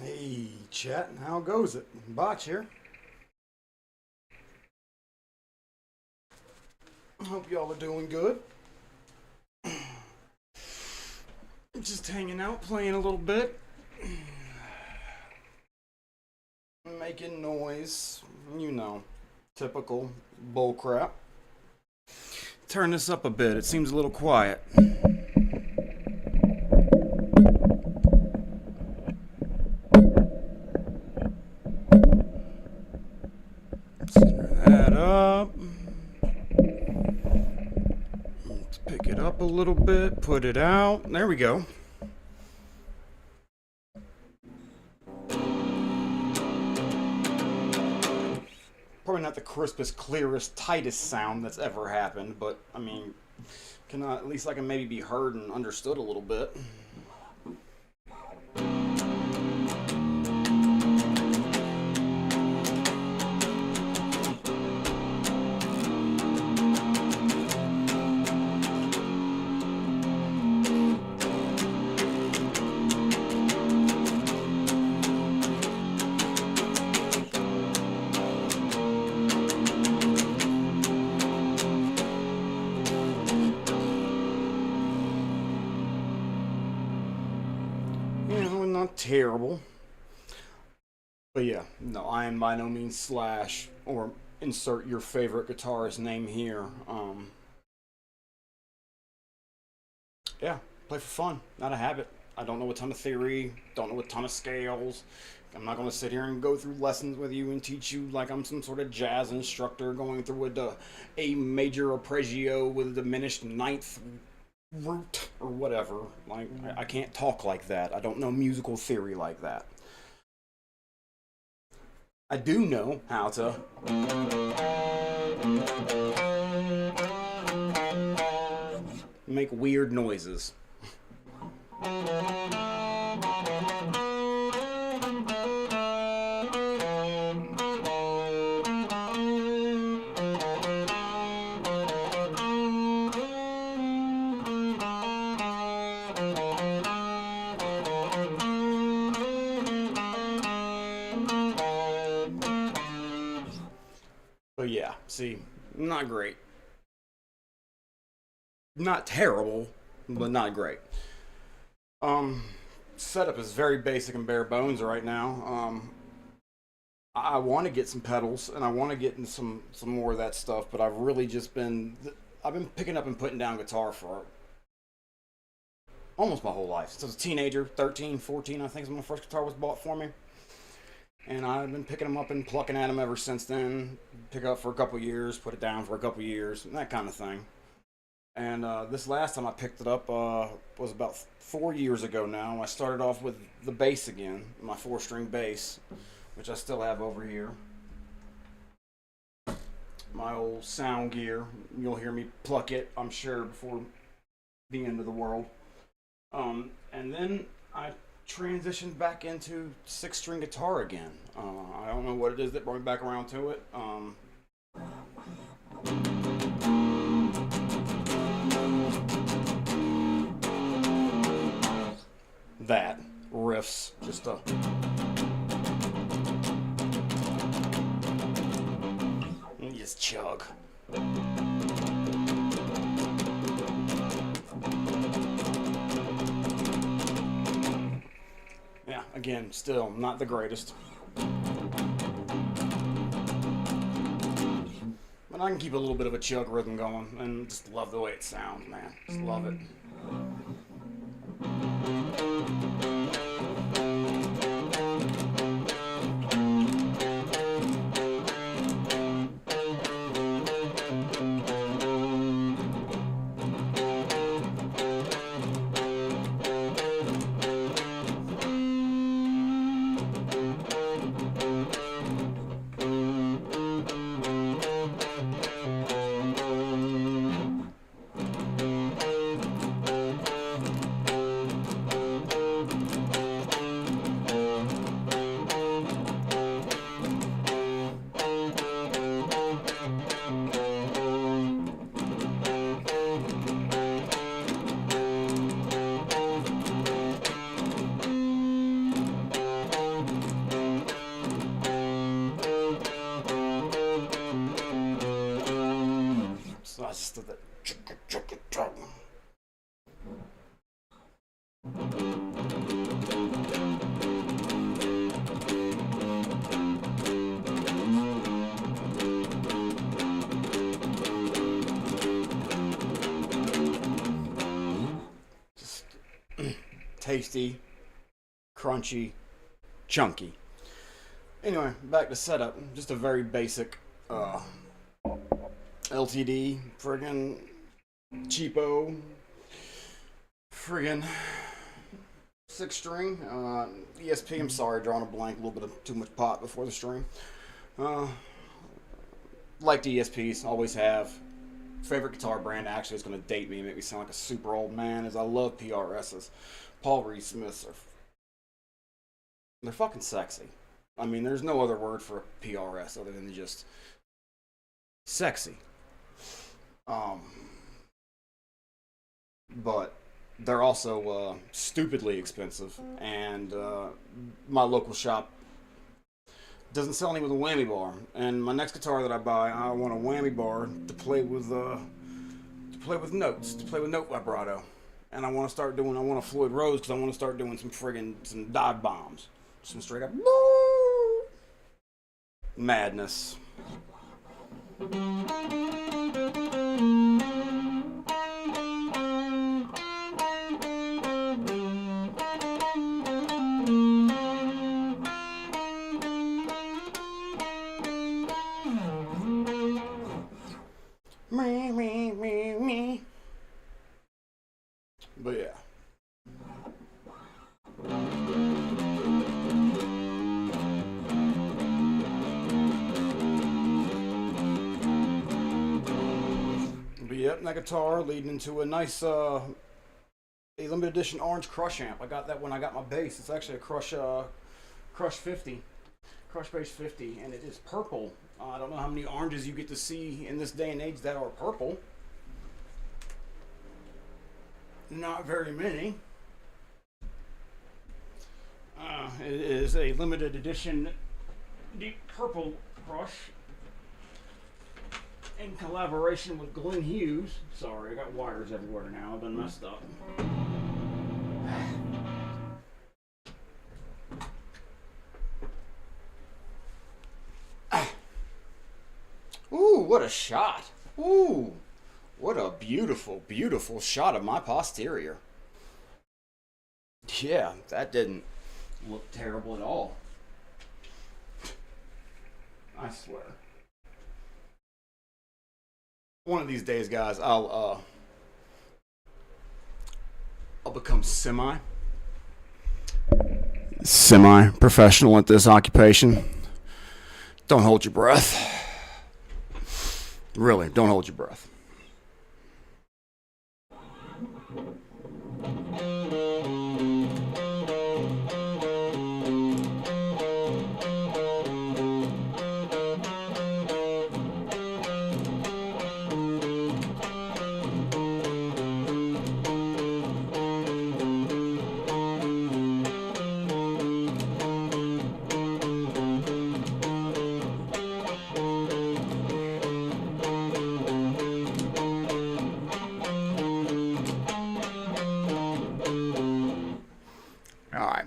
Hey, chat, how goes it? Botch here. Hope y'all are doing good. Just hanging out, playing a little bit, making noise, typical bullcrap. Turn this up a bit, it seems a little quiet. Center that up. Let's pick it up a little bit, put it out. There we go. Probably not the crispest, clearest, tightest sound that's ever happened, but I mean, at least I can maybe be heard and understood a little bit. Not terrible. But yeah, no, I am by no means Slash or insert your favorite guitarist name here. Yeah, play for fun, not a habit. I don't know a ton of theory, don't know a ton of scales. I'm not going to sit here and go through lessons with you and teach you like I'm some sort of jazz instructor going through a major arpeggio with a diminished ninth root or whatever. Like, I can't talk like that. I don't know musical theory like that. I do know how to make weird noises. But yeah, see, not great. Not terrible, but not great. Setup is very basic and bare bones right now. I want to get some pedals and I want to get in some more of that stuff, but I've been picking up and putting down guitar for almost my whole life. Since I was a teenager, 13, 14, I think is when my first guitar was bought for me. And I've been picking them up and plucking at them ever since then. Pick up for a couple years, put it down for a couple years, and that kind of thing. And this last time I picked it up was about 4 years ago now. I started off with the bass again, my 4-string bass, which I still have over here. My old sound gear. You'll hear me pluck it, I'm sure, before the end of the world. And then I transitioned back into 6-string guitar again. I don't know what it is that brought me back around to it. That riffs just just chug. Yeah, again, still not the greatest. But I can keep a little bit of a chug rhythm going and just love the way it sounds, man. Just love it. So I just did that. Just tasty, crunchy, chunky. Anyway, back to setup. Just a very basic LTD, friggin' cheapo, friggin' 6-string. ESP, I'm sorry, drawing a blank, a little bit of too much pot before the string. Like the ESPs, always have. Favorite guitar brand, actually, is going to date me and make me sound like a super old man, is I love PRSs. Paul Reed Smiths they're fucking sexy. I mean, there's no other word for a PRS other than just sexy. But they're also stupidly expensive, and my local shop doesn't sell any with a whammy bar. And my next guitar that I buy, I want a whammy bar to play with notes, to play with note vibrato. And I want a Floyd Rose because I want to start doing some dive bombs, some straight up madness. Me. But yeah. But yep, that guitar leading into a nice a limited edition orange Crush amp. I got that when I got my bass. It's actually a Crush 50. Crush Bass 50, and it is purple. I don't know how many oranges you get to see in this day and age that are purple. Not very many. It is a limited edition deep purple Crush in collaboration with Glenn Hughes. Sorry, I got wires everywhere now. I've been messed up. Ooh, what a shot. Ooh, what a beautiful, beautiful shot of my posterior. Yeah, that didn't look terrible at all. I swear. One of these days, guys, I'll become semi-professional at this occupation. Don't hold your breath. Really, don't hold your breath.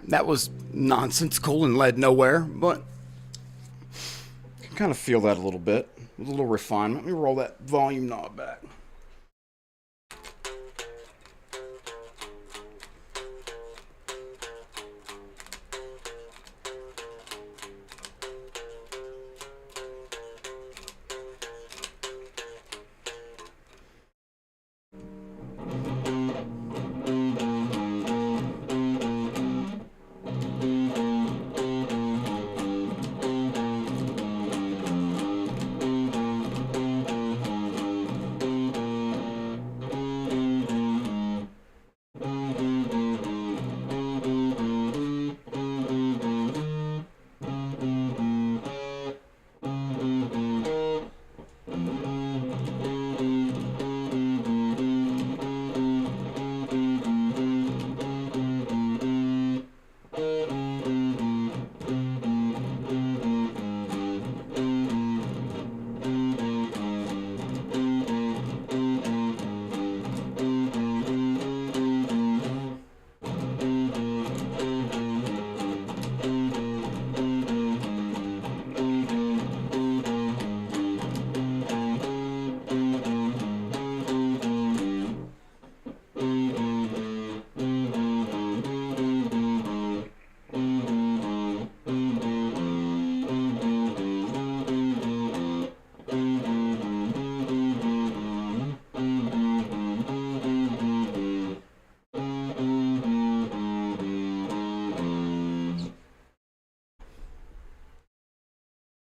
That was nonsensical and led nowhere, but I can kind of feel that a little bit, with a little refinement. Let me roll that volume knob back.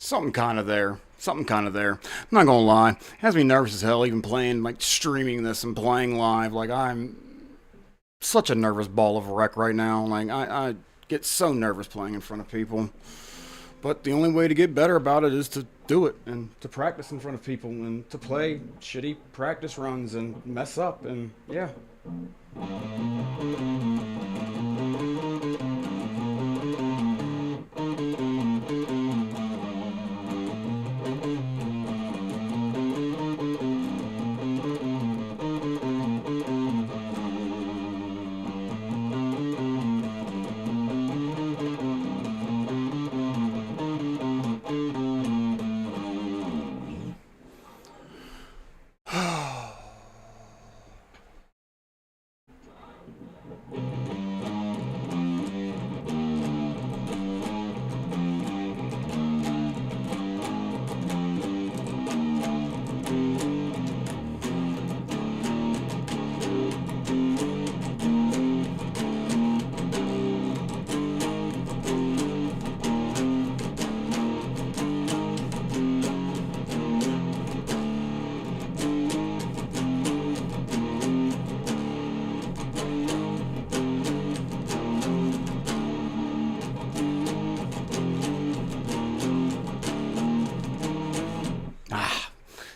something kind of there. Something kind of there. I'm not gonna lie. It has me nervous as hell even playing, like streaming this and playing live. Like I'm such a nervous ball of wreck right now. Like I get so nervous playing in front of people. But the only way to get better about it is to do it and to practice in front of people and to play shitty practice runs and mess up and yeah.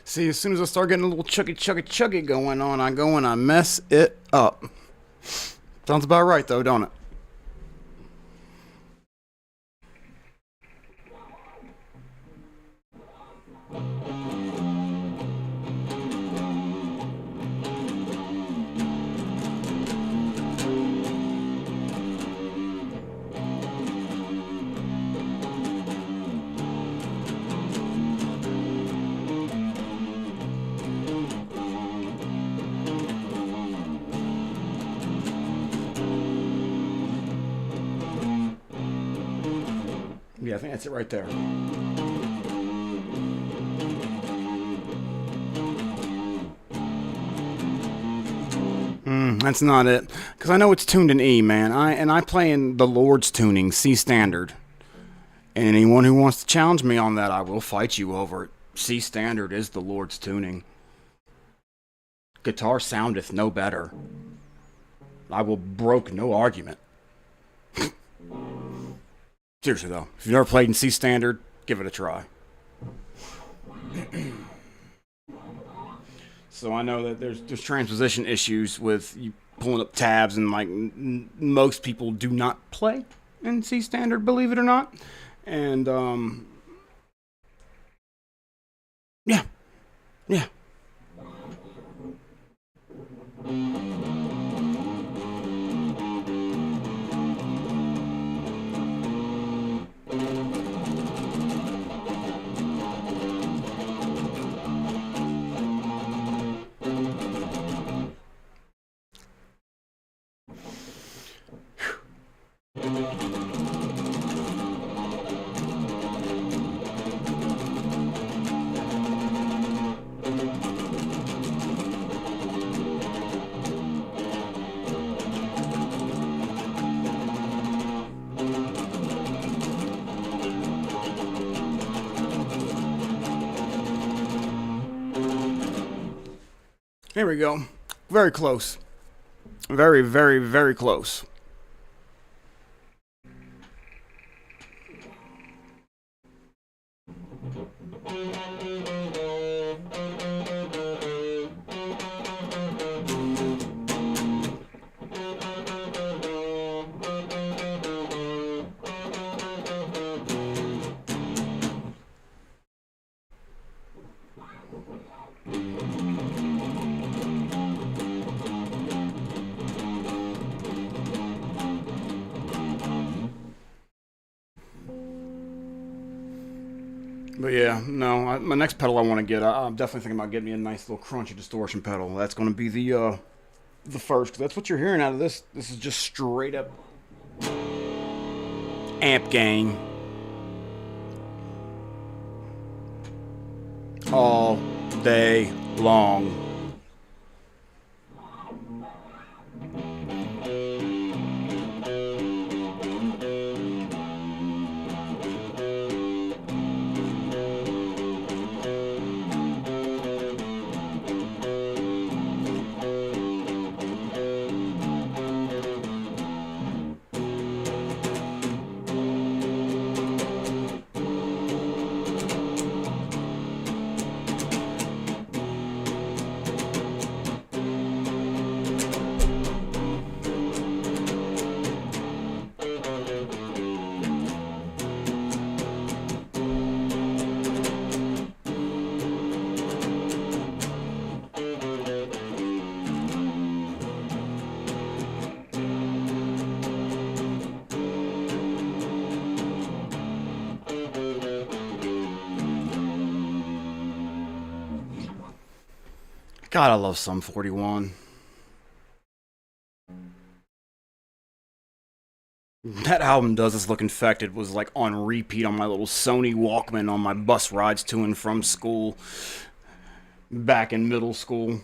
See, as soon as I start getting a little chuggy going on, I go and I mess it up. Sounds about right, though, don't it? Yeah, I think that's it right there. That's not it. Because I know it's tuned in E, man. I play in the Lord's tuning, C standard. And anyone who wants to challenge me on that, I will fight you over it. C standard is the Lord's tuning. Guitar soundeth no better. I will broke no argument. Seriously though, if you've never played in C standard, give it a try. So I know that there's transposition issues with you pulling up tabs, and like most people do not play in C standard, believe it or not. And yeah. There we go. Very close. Very, very, very close. But yeah, no, my next pedal I want to get, I'm definitely thinking about getting me a nice little crunchy distortion pedal. That's going to be the first, because that's what you're hearing out of this. This is just straight up amp gain all day long. God, I love Sum 41. That album, Does This Look Infected, was like on repeat on my little Sony Walkman on my bus rides to and from school back in middle school.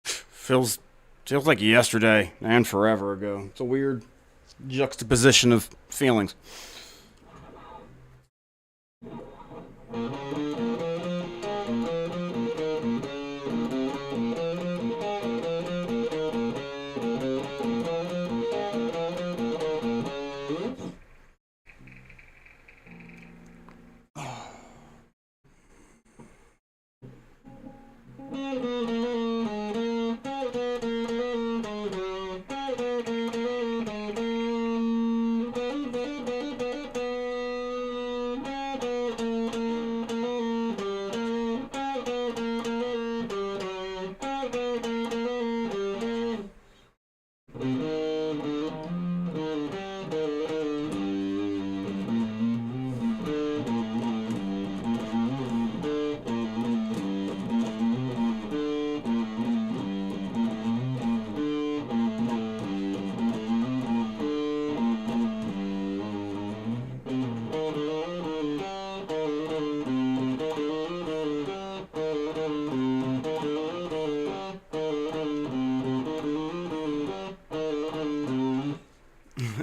Feels feels like yesterday and forever ago. It's a weird juxtaposition of feelings.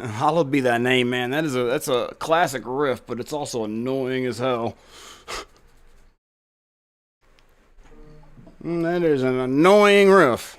Hallowed be that name, man. That's a classic riff, but it's also annoying as hell. That is an annoying riff.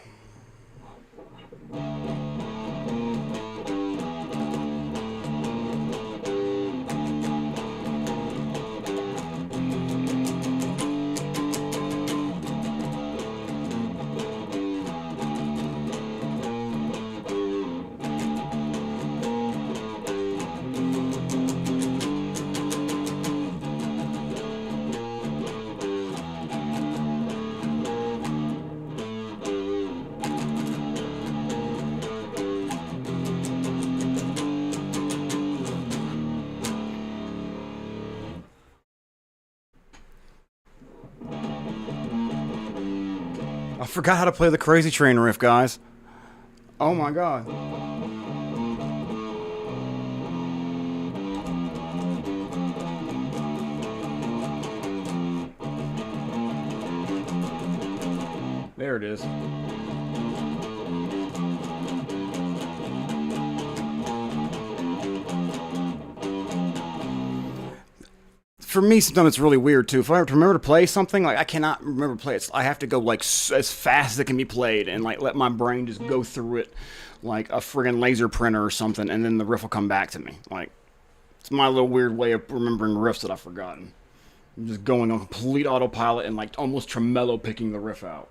I forgot how to play the Crazy Train riff, guys. Oh my god. There it is. For me, sometimes it's really weird too. If I have to remember to play something, like I cannot remember to play it. I have to go like as fast as it can be played, and like let my brain just go through it like a friggin' laser printer or something, and then the riff will come back to me. Like it's my little weird way of remembering riffs that I've forgotten. I'm just going on complete autopilot and like almost tremolo picking the riff out.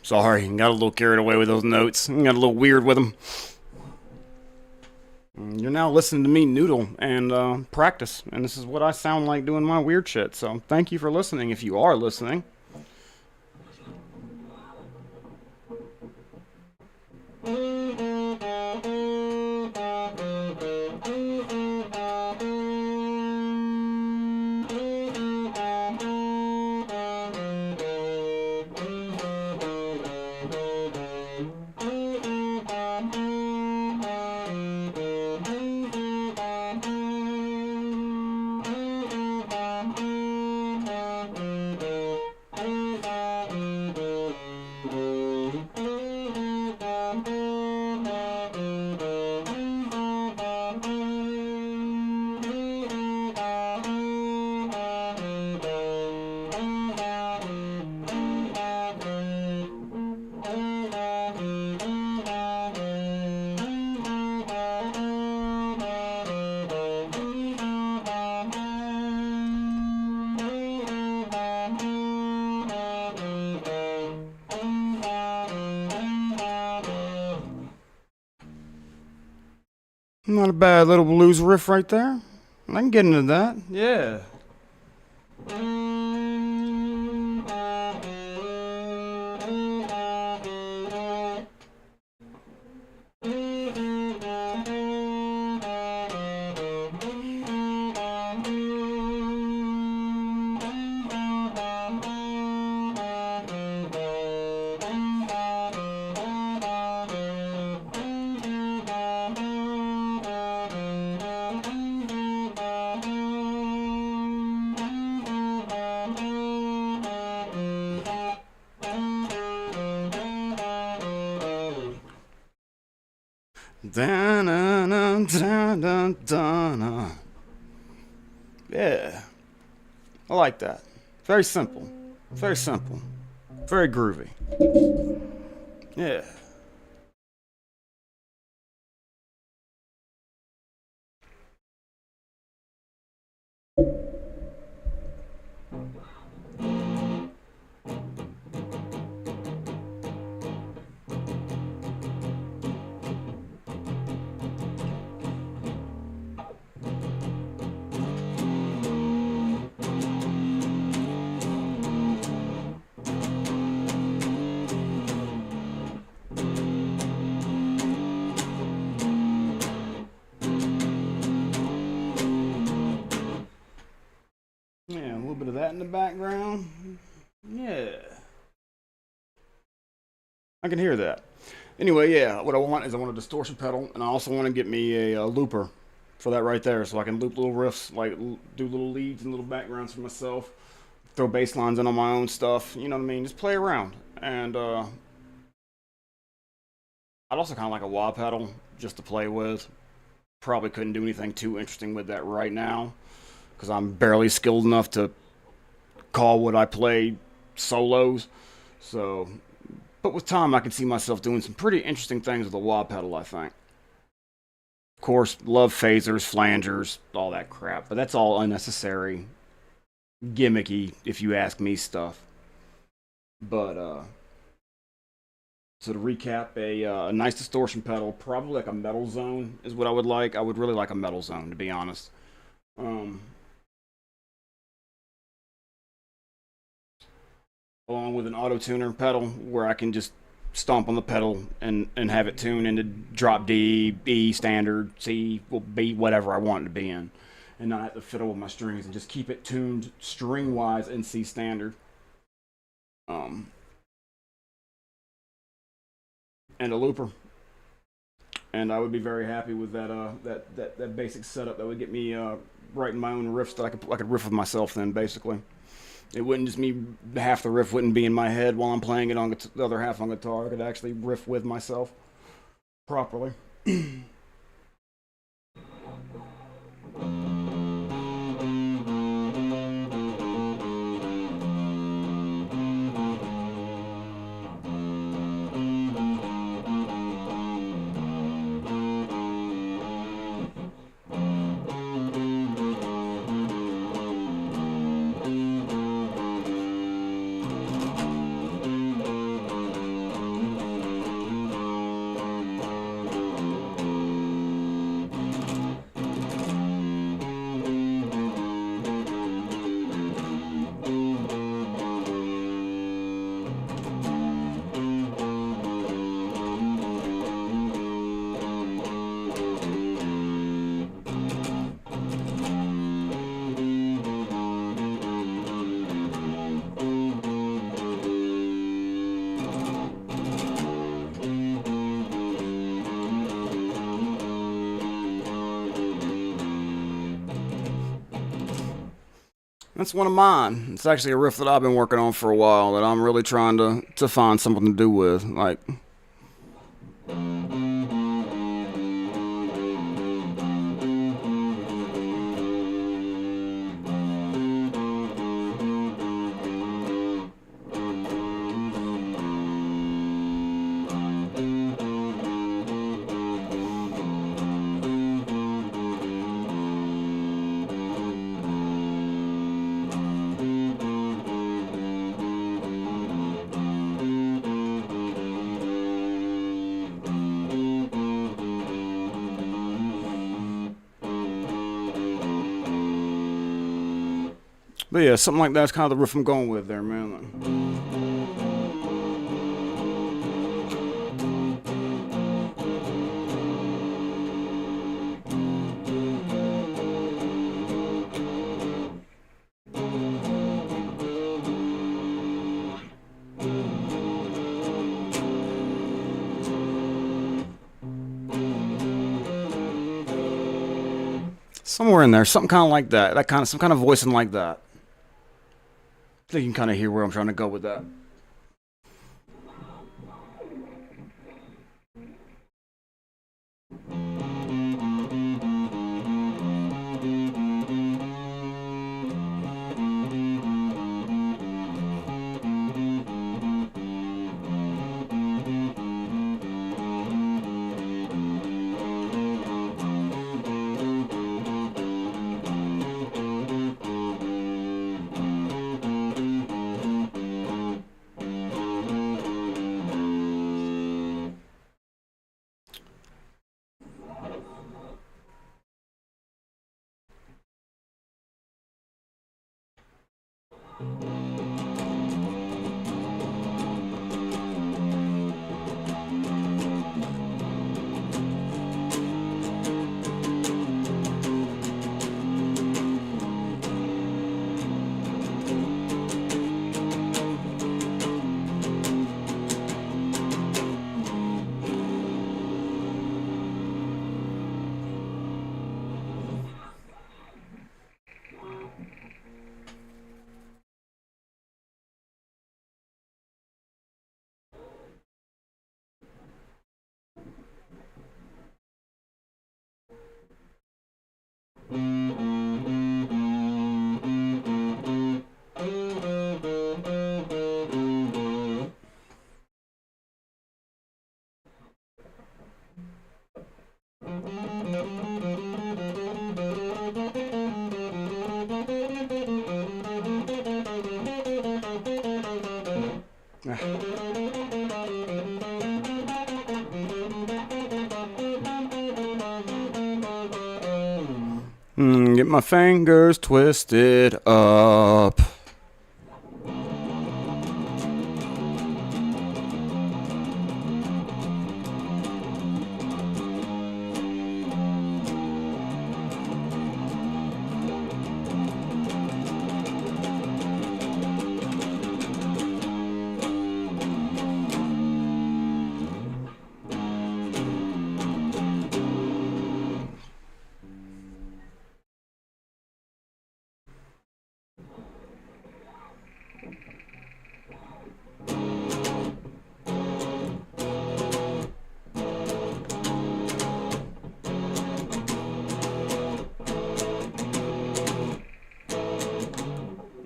Sorry, got a little carried away with those notes. Got a little weird with them. You're now listening to me noodle and practice, and this is what I sound like doing my weird shit. So thank you for listening if you are listening. Not a bad little blues riff right there. I can get into that. Yeah. Da-na-na-da-da-da-na. Yeah. I like that. Very simple. Very simple. Very groovy. Yeah. Yeah, a little bit of that in the background. Yeah. I can hear that. Anyway, yeah, what I want is I want a distortion pedal, and I also want to get me a looper for that right there, so I can loop little riffs, like do little leads and little backgrounds for myself, throw bass lines in on my own stuff. You know what I mean? Just play around. And I'd also kind of like a wah pedal just to play with. Probably couldn't do anything too interesting with that right now because I'm barely skilled enough to call what I play solos. So, but with time, I can see myself doing some pretty interesting things with the wah pedal, I think. Of course, love phasers, flangers, all that crap, but that's all unnecessary, gimmicky, if you ask me, stuff. But so to recap, a nice distortion pedal, probably like a metal zone is what I would like. I would really like a metal zone, to be honest. Um, Along with an auto tuner pedal where I can just stomp on the pedal and have it tune into drop D, E standard, C, B, whatever I want it to be in, and not have to fiddle with my strings and just keep it tuned string wise in C standard. Um, and a looper, and I would be very happy with that. That basic setup that would get me writing my own riffs that I could riff with myself. Then basically, it wouldn't just me half the riff wouldn't be in my head while I'm playing it on the other half on guitar. I could actually riff with myself properly. That's one of mine. It's actually a riff that I've been working on for a while that I'm really trying to find something to do with. Like, But yeah, something like that's kind of the riff I'm going with there, man. Somewhere in there, something kind of like that. That kind of some kind of voicing like that. I think you can kind of hear where I'm trying to go with that. Get my fingers twisted up.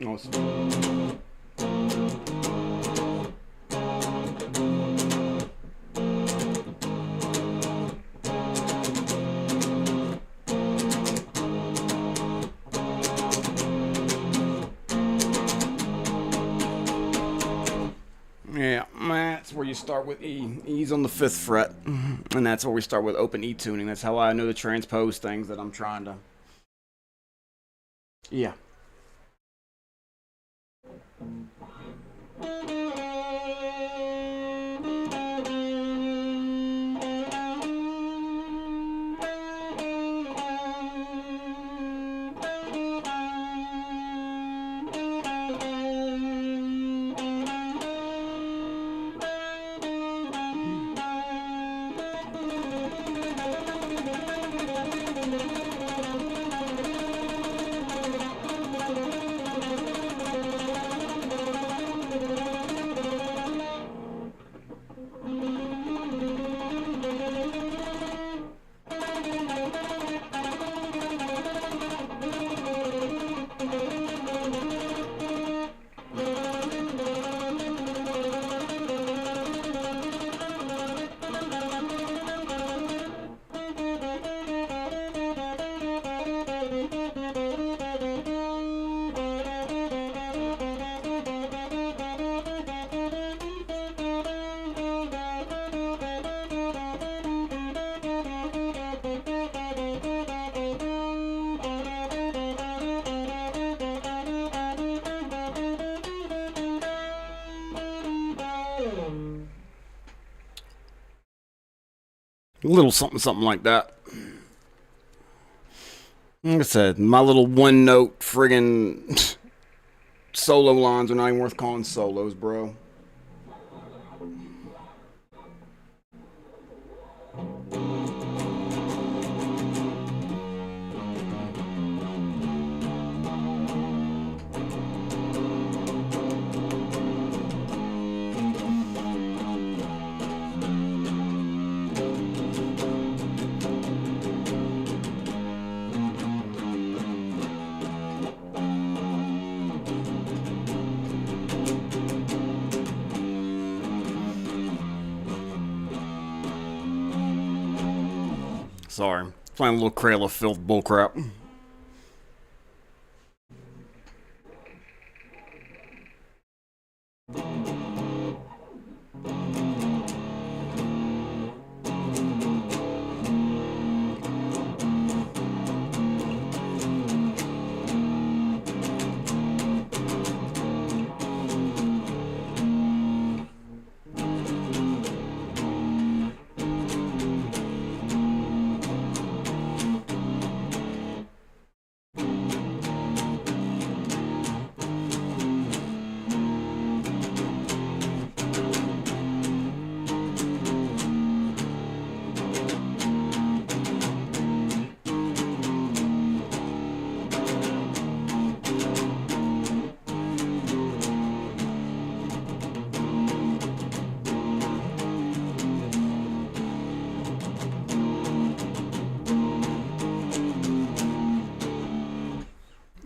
Awesome. Yeah, that's where you start with E. E's on the 5th fret. And that's where we start with open E tuning. That's how I know to transpose things that I'm trying to. Yeah. A little something, something like that. Like I said, my little one note friggin' solo lines are not even worth calling solos, bro. Sorry. Playing a little Cradle of Filth bullcrap.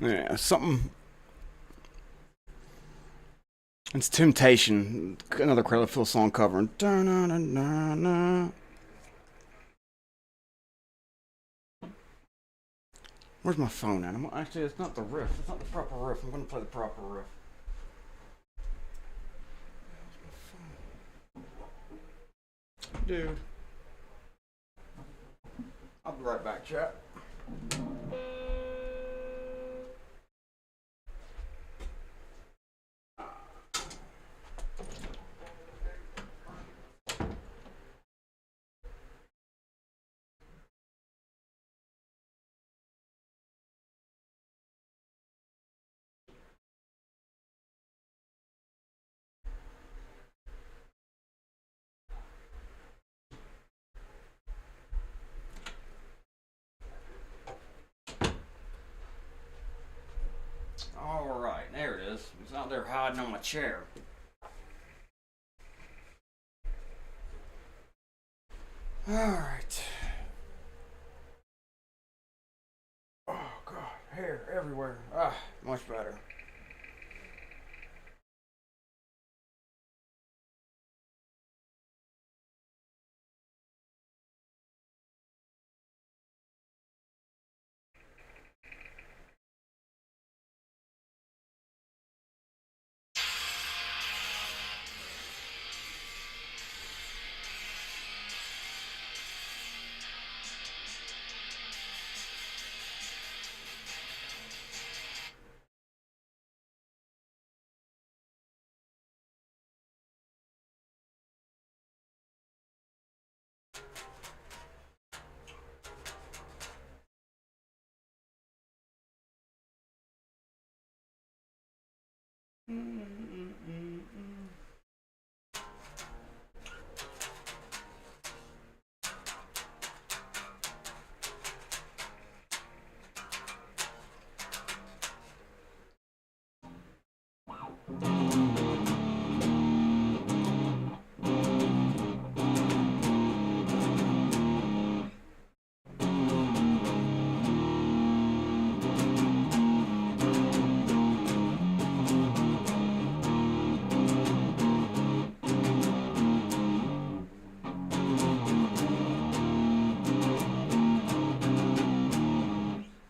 Yeah, something. It's Temptation. Another Cradle of Filth song covering. Where's my phone at? Actually, it's not the riff. It's not the proper riff. I'm going to play the proper riff. Dude. I'll be right back, chat. Alright, there it is. It's out there hiding on my chair. Alright. Oh, God. Hair everywhere. Ah, much better.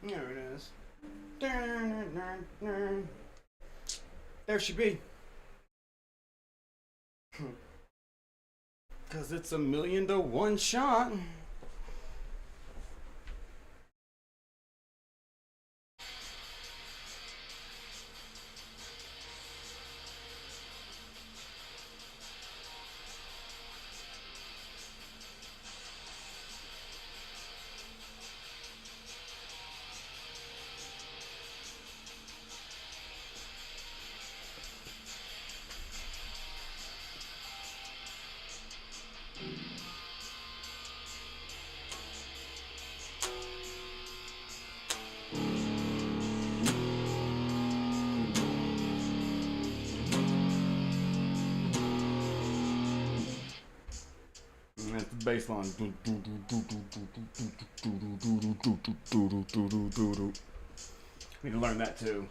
There it is. There she be. Cause it's 1,000,000 to 1 shot. Bass line. Need to learn that too.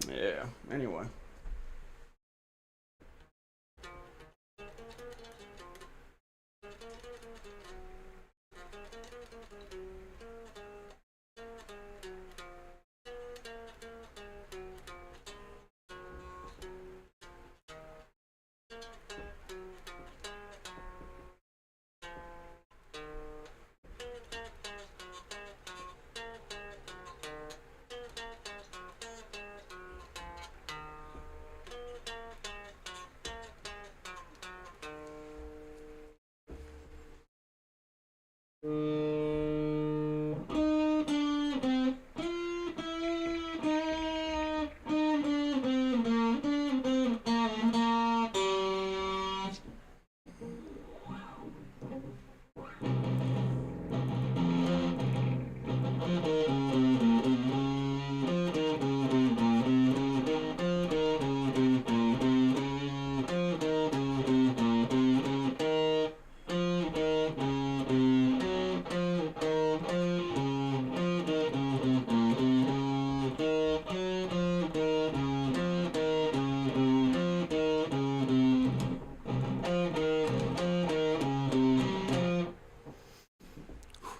Yeah, anyway.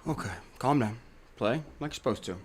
Okay, calm down. Play like you're supposed to.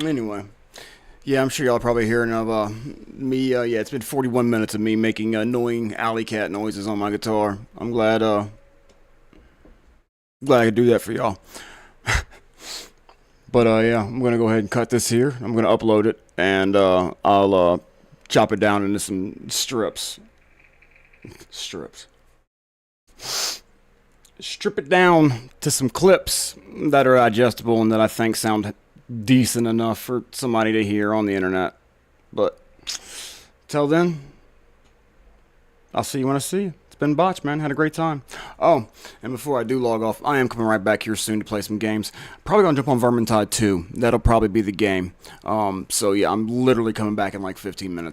Anyway, yeah, I'm sure y'all are probably hearing of me. Yeah, it's been 41 minutes of me making annoying alley cat noises on my guitar. I'm glad I could do that for y'all. But yeah, I'm gonna go ahead and cut this here. I'm gonna upload it, and I'll chop it down into some strips. Strips. Strip it down to some clips that are digestible and that I think sound decent enough for somebody to hear on the internet. But till then, I'll see you when I see you. It's been Botch, man. Had a great time. Oh, and before I do log off, I am coming right back here soon to play some games. Probably gonna jump on Vermintide 2. That'll probably be the game. So yeah, I'm literally coming back in like 15 minutes.